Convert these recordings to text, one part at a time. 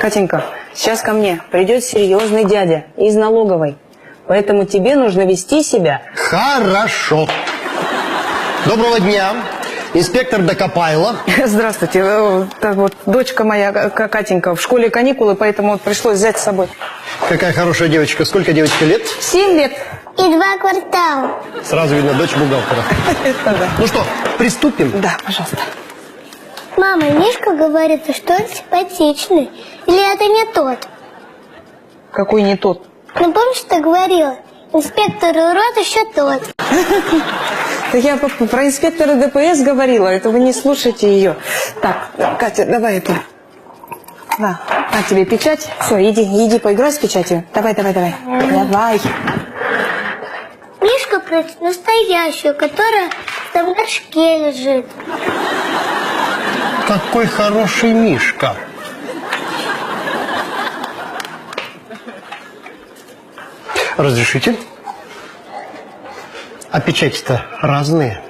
Катенька, сейчас ко мне придет серьезный дядя из налоговой. Поэтому тебе нужно вести себя... Хорошо. Доброго дня. Инспектор Докопайло. Здравствуйте. Вот дочка моя, Катенька, в школе каникулы, поэтому вот пришлось взять с собой. Какая хорошая девочка. Сколько девочке лет? 7 лет. И 2 квартала. Сразу видно, дочь бухгалтера. Ну что, приступим? Да, пожалуйста. Мама, Мишка говорит, что он симпатичный. Или это не тот? Какой не тот? Ну, помнишь, ты говорила? Инспектор урод еще тот. Так я про инспектора ДПС говорила, это вы не слушайте ее. Так, Катя, давай это. Да, на тебе печать. Все, иди поиграй с печатью. Давай. Давай. Мишка просит настоящую, которая там в горшке лежит. Какой хороший Мишка. Разрешите? А печати-то разные.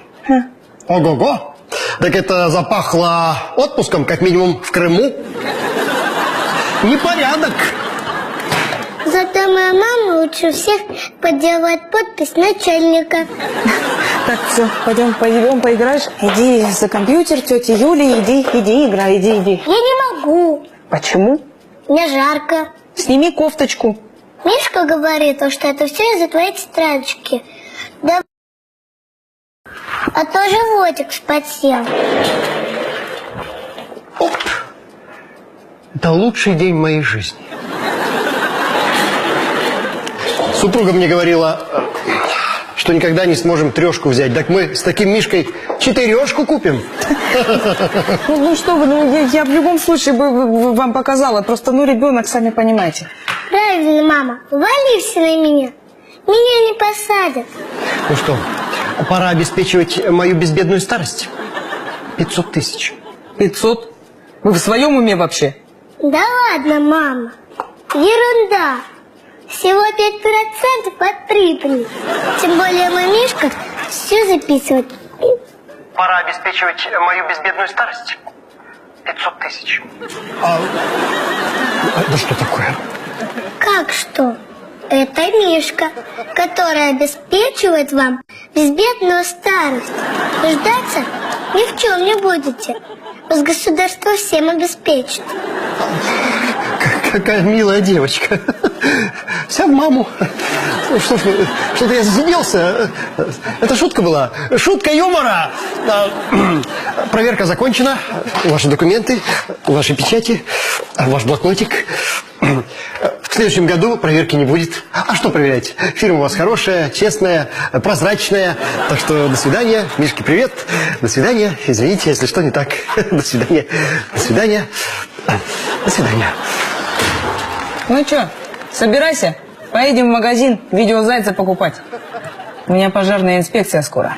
Ого-го! Так это запахло отпуском, как минимум, в Крыму. Непорядок. Зато моя мама лучше всех подделывает подпись начальника. Так, все, пойдем поиграешь. Иди за компьютер, тети Юли, иди играй, иди. Я не могу. Почему? Мне жарко. Сними кофточку. Мишка говорит, что это все из-за твоей тетрадочки. Да. А то животик вспотел. Это лучший день в моей жизни. Супруга мне говорила, что никогда не сможем 3 взять. Так мы с таким Мишкой 4 купим. Ну что вы, я в любом случае бы вам показала. Просто, ребенок, сами понимаете. Правильно, мама. Вали все на меня. Меня не посадят. Ну что, пора обеспечивать мою безбедную старость. 500 тысяч. 500? Вы в своем уме вообще? Да ладно, мама. Ерунда. Всего 5% от прибыли. Тем более мой Мишка все записывает. Пора обеспечивать мою безбедную старость. 500 тысяч. Да что такое? Как что? Это Мишка, который обеспечивает вам безбедную старость. Нуждаться ни в чем не будете. Вас государство всем обеспечит. Какая милая девочка. Вся в маму. Что-то я засиделся. Это шутка была. Шутка юмора. Проверка закончена. Ваши документы, ваши печати, ваш блокнотик. В следующем году проверки не будет. А что проверять? Фирма у вас хорошая, честная, прозрачная. Так что до свидания. Мишке привет. До свидания. Извините, если что не так. До свидания. До свидания. До свидания. Ну что, собирайся. Поедем в магазин видеозайца покупать. У меня пожарная инспекция скоро.